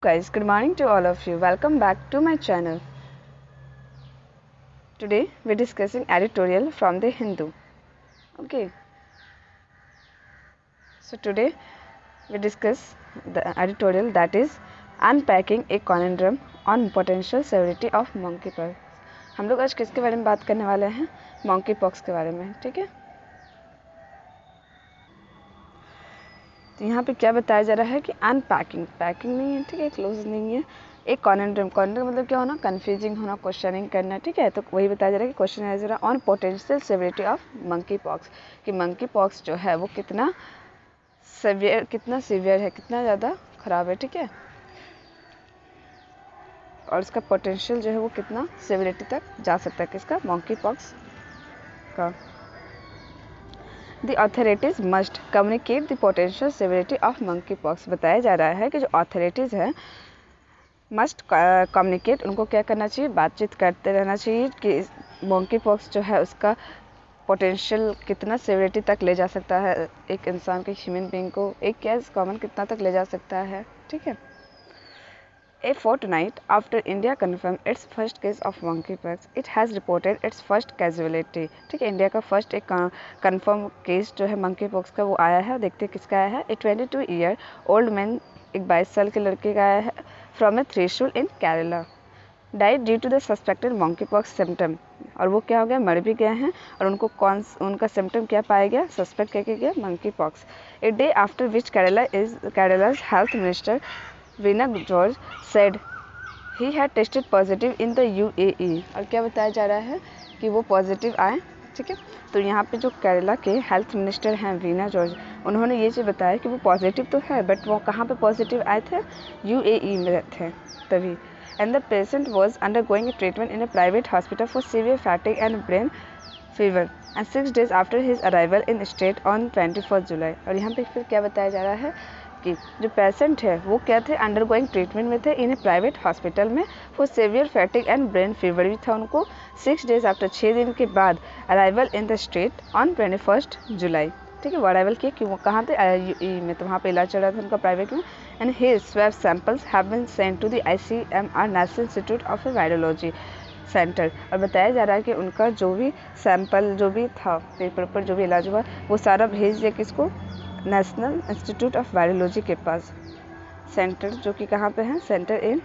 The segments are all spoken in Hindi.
Guys, good morning to all of you. Welcome back to my channel. Today we're discussing editorial from the Hindu. Okay. So today we discuss the editorial that is unpacking a conundrum on potential severity of monkeypox. हम लोग आज किसके बारे में बात करने वाले हैं? monkeypox के बारे में, ठीक है? तो यहाँ पे क्या बताया जा रहा है कि अनपैकिंग पैकिंग नहीं है, ठीक है, क्लोज नहीं है, एक कॉन्ड्रम मतलब क्या होना, कंफ्यूजिंग होना, क्वेश्चनिंग करना, ठीक है। तो वही बताया जा रहा है कि क्वेश्चन है जरा on potential severity of monkey pox, कि मंकी पॉक्स जो है वो कितना सीवियर है, कितना ज़्यादा ख़राब है, ठीक है, और इसका पोटेंशियल जो है वो कितना सेवियरिटी तक जा सकता है, किसका, मंकी पॉक्स का। The authorities must communicate the potential severity of monkeypox। बताया जा रहा है कि जो authorities हैं must communicate, उनको क्या करना चाहिए, बातचीत करते रहना चाहिए कि monkeypox जो है उसका पोटेंशियल कितना सेवरिटी तक ले जा सकता है एक इंसान के, ह्यूमन बीइंग को, एक केस कॉमन कितना तक ले जा सकता है, ठीक है। A fortnight after India confirmed its first case of monkeypox, it has reported its first casualty। ठीक है, इंडिया का फर्स्ट एक कंफर्म केस जो है monkeypox का वो आया है। देखते हैं किसका आया है। A 22-year old man, एक 22 साल के लड़के का आया है, from a Thrissur in Kerala, died due to the suspected monkeypox symptom। और वो क्या हो गया, मर भी गए हैं, और उनका सिम्टम क्या पाया गया, सस्पेक्ट क्या गया, monkeypox। A day after which Kerala's health minister Veena George said he had tested positive in the UAE। और क्या बताया जा रहा है कि वो पॉजिटिव आए, ठीक है। तो यहाँ पे जो केरला के हेल्थ मिनिस्टर हैं वीना जॉर्ज, उन्होंने ये चीज़ बताया कि वो पॉजिटिव तो है, बट वो कहाँ पे पॉजिटिव आए थे, UAE में थे तभी। And the patient was undergoing treatment in a private hospital for severe fatigue and brain fever and 6 days after his arrival in state on 24 जुलाई। और यहाँ पे फिर क्या बताया जा रहा है कि जो पेशेंट है वो क्या थे, अंडरगोइंग ट्रीटमेंट में थे इन ए प्राइवेट हॉस्पिटल में for severe fatigue and brain fever भी था उनको, 6 days आफ्टर, 6 दिन के बाद, arrival in the state on 21 जुलाई। ठीक है, वो अराइवल किए कि वो कहाँ थे, UAE में, तो वहाँ पे इलाज चल रहा था उनका प्राइवेट में। And his swab samples have been sent to the ICMR national institute of virology centre. और बताया जा रहा है कि उनका जो भी सैंपल जो भी था, पेपर पर जो भी इलाज हुआ, वो सारा भेज दिया किसको, नेशनल इंस्टीट्यूट ऑफ वायरोलॉजी के पास, सेंटर जो कि कहाँ पे है, centre in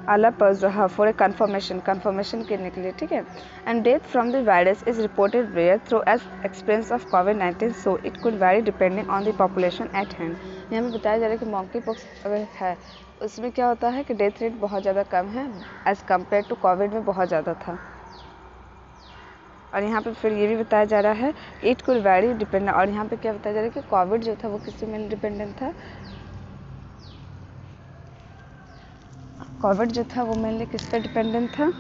Alappuzha for a confirmation करने के लिए, ठीक है। And death from the virus is reported rare through as experience of कोविड-19, so it could very depending on the population at hand. यहाँ पे बताया जा रहा है कि monkeypox अगर है उसमें क्या होता है कि डेथ रेट बहुत ज़्यादा कम है एज़ कम्पेयर टू कोविड में बहुत ज़्यादा था। और यहाँ पे फिर ये भी बताया जा रहा है इट कुड वेरी डिपेंडेंट, और यहाँ पे क्या बताया जा रहा है कि कोविड जो था वो किससे मेनली डिपेंडेंट था, कोविड जो था वो मेनली किस पे डिपेंडेंट था,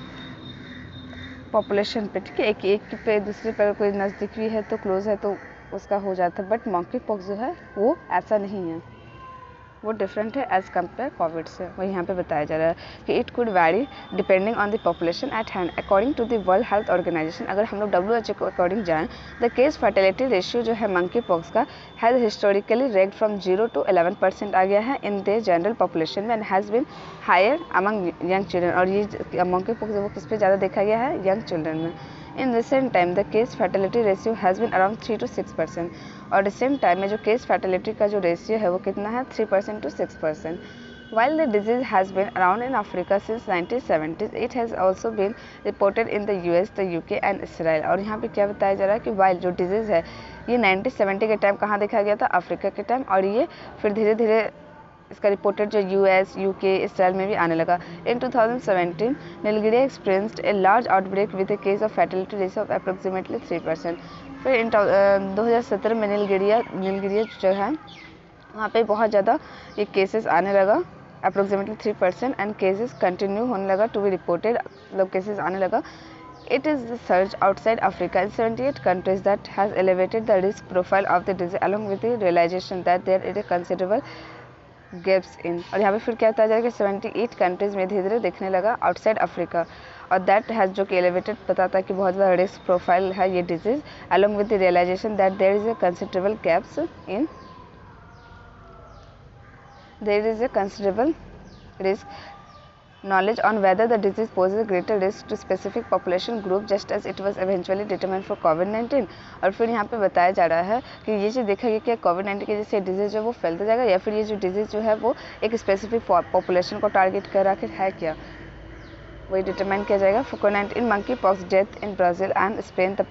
पॉपुलेशन पे, ठीक है। एक पे दूसरे पर कोई नज़दीक भी है तो क्लोज है तो उसका हो जाता है, बट monkeypox जो है वो ऐसा नहीं है, वो डिफरेंट है एज़ कम्पेयर कोविड से। वही यहाँ पे बताया जा रहा है कि it could vary depending on the population at hand according to the world health organisation. अगर हम लोग WHO को अकॉर्डिंग जाएँ, द केस फर्टिलिटी रेशियो जो है monkeypox का has historically range from 0 to 11% आ गया है इन द जनरल पॉपुलेशन में, and has been higher among young children. और ये monkeypox वो किस पे ज़्यादा देखा गया है, यंग चिल्ड्रन में। In recent time the case fertility ratio has been around 3 to 6%। और रिसेंट टाइम में जो केस फर्टिलिटी का जो रेशियो है वो कितना है, 3% to 6%। While the disease has been around in Africa since 1970s, it has also been reported in the US, the UK and Israel। और यहाँ पे क्या बताया जा रहा है कि while जो डिजीज़ है ये 1970 के टाइम कहाँ देखा गया था, अफ्रीका के टाइम, और ये फिर धीरे धीरे इसका रिपोर्टेड जो US, UK, इसराइल में भी आने लगा। In 2017 Nigeria experienced a large outbreak with a case of fertility ratio of approximately 3%। फिर इन 2017 में नीलगिरिया जो है वहाँ पे बहुत ज़्यादा ये केसेस आने लगा, अप्रोक्सीमेटली 3%, एंड केसेस कंटिन्यू होने लगा टू बी रिपोर्टेड, मतलब केसेस आने लगा। It is the surge outside Africa in 78 countries that has elevated the risk profile of the disease, along with the realization that there is a considerable gaps in। और यहाँ पे फिर क्या बताया जाएगा कि 78 कंट्रीज़ में धीरे धीरे दिखने लगा आउटसाइड अफ्रीका, और दैट हैज़ जो कि एलिवेटेड बताता है कि बहुत ज़्यादा रिस्क प्रोफाइल है ये disease, along with the realisation that there is a considerable risk knowledge on whether the disease poses greater risk to specific population group just as it was eventually determined for COVID-19। और फिर यहाँ पे बताया जा रहा है कि ये चीज़ देखा गया कि COVID-19 के जैसे डिजीज़ जो वो फैलता जाएगा या फिर ये जो डिजीज़ जो है वो एक स्पेसिफिक पॉपुलेशन को टारगेट कर आखिर है क्या, वही डिटरमाइन किया जाएगा। For COVID-19 monkeypox death in Brazil and Spain, the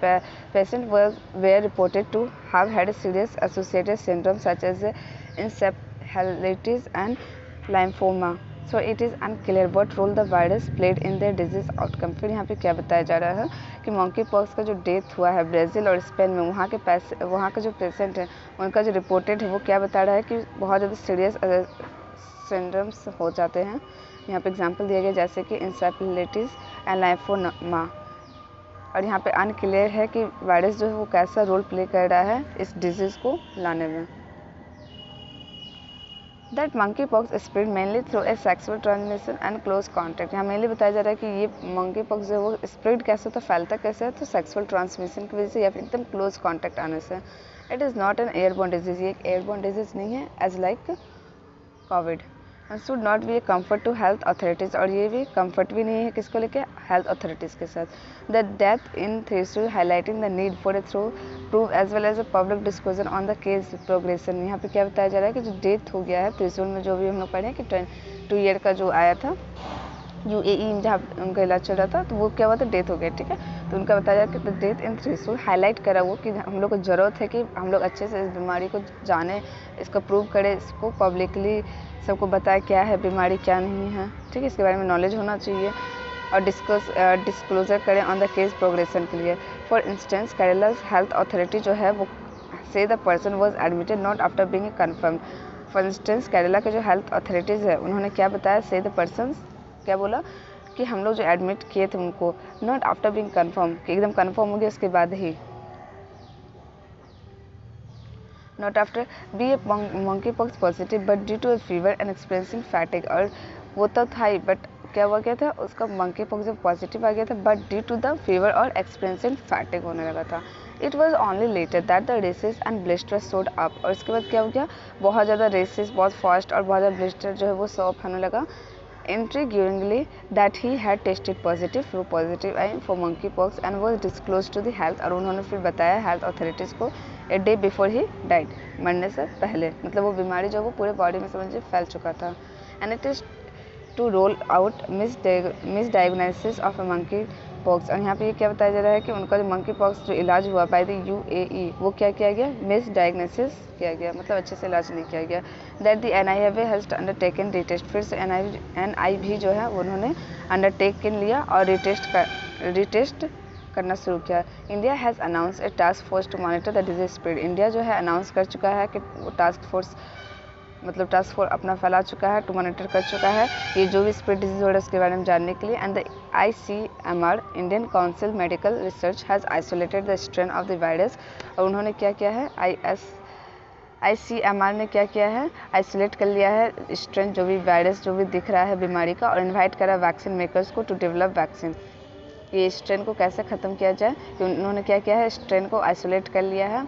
patient were reported to have had serious associated symptoms such as encephalitis and lymphoma. So it is unclear what role the virus played in their disease outcome। फिर यहाँ पे क्या बताया जा रहा है कि मंकी पॉक्स का जो डेथ हुआ है ब्राज़ील और स्पेन में, वहाँ का जो पेशेंट है उनका जो रिपोर्टेड है वो क्या बता रहा है कि बहुत ज़्यादा सीरियस सिम्टम्स हो जाते हैं। यहाँ पे एग्जांपल दिया गया जैसे कि इंसेफेलाइटिस एंड लाइम्फोमा। और यहाँ पे अनक्लियर है कि वायरस जो है वो कैसा रोल प्ले कर रहा है इस डिजीज़ को लाने में। That monkey pox spread mainly through a sexual transmission and close contact. यहाँ मेनली बताया जा रहा है कि ये मंकी पॉक्स जो है वो स्प्रेड कैसे होता है, फैलता कैसे है, तो सेक्सुअल ट्रांसमिशन की वजह से या फिर एकदम क्लोज कॉन्टैक्ट आने से। It is not an airborne disease, ये एक एयरबोर्न डिजीज़ नहीं है as like Covid. And should not be a comfort to health authorities, और ये भी कम्फर्ट भी नहीं है किसको लेके, हेल्थ अथॉरिटीज़ के साथ। The death in Thrissur highlighting the need for a thorough probe as well as a public disclosure on the case progression. यहाँ पे क्या बताया जा रहा है कि जो डेथ हो गया है त्रिशूल में, जो भी हम लोग पढ़े कि 2 ईयर का जो आया था UAE में जहाँ उनका इलाज चल रहा था, तो वो क्या हुआ था, डेथ हो गया, ठीक है। तो उनका बताया जा रहा है कि डेथ इन थ्रिशोल्ड हाईलाइट करा वो कि हम लोग को ज़रूरत है कि हम लोग अच्छे से इस बीमारी को जाने, इसको प्रूव करें, इसको पब्लिकली सबको बताए क्या है बीमारी क्या नहीं है, ठीक है, इसके बारे में नॉलेज होना चाहिए और डिस्क्लोजर करें ऑन द केस प्रोग्रेशन के लिए। For instance Kerala health authority जो है वो से the person was admitted not after being confirmed. For instance Kerala के जो हेल्थ अथॉरिटीज़ है उन्होंने क्या बताया, से द पर्सन क्या बोला कि हम लोग जो एडमिट किए थे उनको नॉट आफ्टर बीइंग कन्फर्म, कि एकदम कन्फर्म हो गया उसके बाद ही, not after be a monkey pox positive but due to a fever and experiencing fatigue. और वो तो था ही बट क्या हुआ गया था, उसका मंकी पॉक्स जब पॉजिटिव आ गया था but due to the fever और एक्सपीरियंसिंग फैटिग होने लगा था। It was only later that the rashes and blister showed up. और उसके बाद क्या हो गया, बहुत ज़्यादा रेसेस बहुत फास्ट और बहुत ज़्यादा ब्लिस्टर जो है वो शो अप होने लगा। Intriguingly, that he had tested positive for monkeypox and was disclosed to the health। और उन्होंने फिर बताया हेल्थ अथॉरिटीज़ को a day before he died, मरने से पहले, मतलब वो बीमारी जो वो पूरे बॉडी में समझिए फैल चुका था। And it is to roll out misdiagnosis of a monkeypox। और यहाँ पे ये क्या बताया जा रहा है कि उनका जो monkeypox जो इलाज हुआ बाय द UAE वो क्या किया गया, misdiagnosis किया गया, मतलब अच्छे से इलाज नहीं किया गया। That the NIV has undertaken retest, फिर से NIV जो है उन्होंने अंडरटेकन लिया और रीटेस्ट करना शुरू किया। India has announce a task force to monitor the disease spread. India जो है अनाउंस कर चुका है कि वो टास्क फोर्स अपना फैला चुका है, टू मॉनिटर कर चुका है ये जो भी स्प्रेड डिजीज हो रहा है उसके बारे में जानने के लिए। And the ICMR Indian council medical research has isolated the strain of the virus. और उन्होंने क्या किया है, ICMR ने क्या किया है, आइसोलेट कर लिया है स्ट्रेन जो भी वायरस जो भी दिख रहा है बीमारी का, और इन्वाइट करा वैक्सीन मेकर्स को टू डेवलप वैक्सीन। ये स्ट्रेन को कैसे ख़त्म किया जाए, कि उन्होंने क्या किया है, स्ट्रेन को आइसोलेट कर लिया है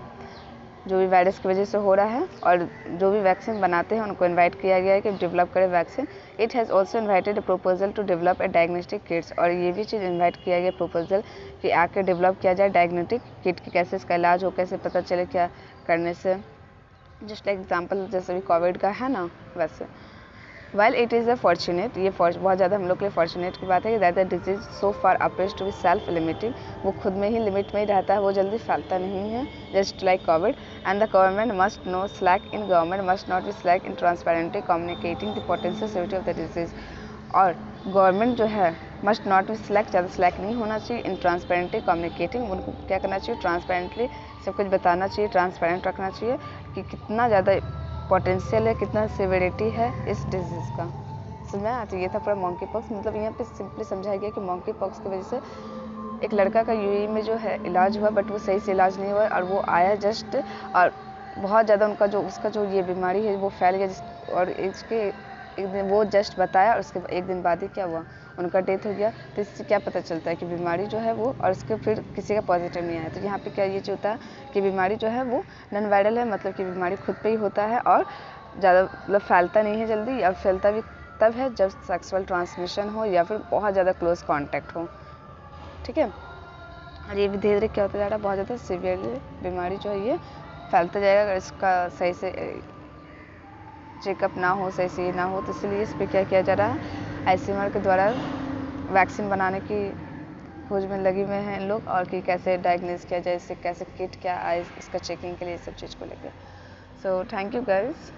जो भी वायरस की वजह से हो रहा है, और जो भी वैक्सीन बनाते हैं उनको इनवाइट किया गया है कि डेवलप करें vaccine. It has also invited a proposal to develop a diagnostic kits. और ये भी चीज़ इन्वाइट किया गया प्रपोजल कि आके डेवलप किया जाए डायग्नोस्टिक किट की, कैसे इसका इलाज हो, कैसे पता चले क्या करने से। जस्ट लाइक एग्जाम्पल जैसे भी कोविड का है ना वैसे। Well it is a fortunate, ये बहुत ज़्यादा हम लोग के लिए फॉर्चुनेट की बात है कि that the disease so far appears to be self limiting, वो खुद में ही लिमिट में ही रहता है, वो जल्दी फैलता नहीं है, just like Covid. And the government must no slack in government must not be slack in transparently communicating the potential severity of the disease. और गवर्नमेंट जो है मस्ट नॉट बी स्लैक, ज़्यादा स्लैक नहीं होना चाहिए इन ट्रांसपेरेंटली कम्युनिकेटिंग, उनको क्या करना चाहिए, ट्रांसपेरेंटली सब कुछ बताना चाहिए, ट्रांसपेरेंट रखना चाहिए कि कितना ज़्यादा पोटेंशियल है, कितना सिवियरिटी है इस डिजीज़ का। समझ में आता, ये था पूरा मंकी पॉक्स। मतलब यहाँ पे सिंपली समझाया गया कि मंकी पॉक्स की वजह से एक लड़का का UAE में जो है इलाज हुआ बट वो सही से इलाज नहीं हुआ, और वो आया जस्ट और बहुत ज़्यादा उसका जो ये बीमारी है वो फैल गया, और इसके एक दिन वो जस्ट बताया और उसके एक दिन बाद ही क्या हुआ, उनका डेथ हो गया। तो इससे क्या पता चलता है कि बीमारी जो है वो, और उसके फिर किसी का पॉजिटिव नहीं आया। तो यहाँ पे क्या ये जो होता है कि बीमारी जो है वो नॉन वायरल है, मतलब कि बीमारी खुद पे ही होता है और ज़्यादा मतलब फैलता नहीं है जल्दी, या फैलता भी तब है जब सेक्सुअल ट्रांसमिशन हो या फिर बहुत ज़्यादा क्लोज कॉन्टैक्ट हो। ठीक है, और ये भी धीरे धीरे क्या होता जा रहा है, बहुत ज़्यादा सीवियरली बीमारी जो है ये फैलता जाएगा अगर इसका सही से चेकअप ना हो, सही से ना हो। तो इसलिए इस पर क्या किया जा रहा है, आईसीएमआर के द्वारा वैक्सीन बनाने की खोज में लगे हुए हैं लोग, और कि कैसे डायग्नोज किया जाए, इससे कैसे किट क्या आए इसका चेकिंग के लिए, सब चीज़ को लेकर। So thank you guys.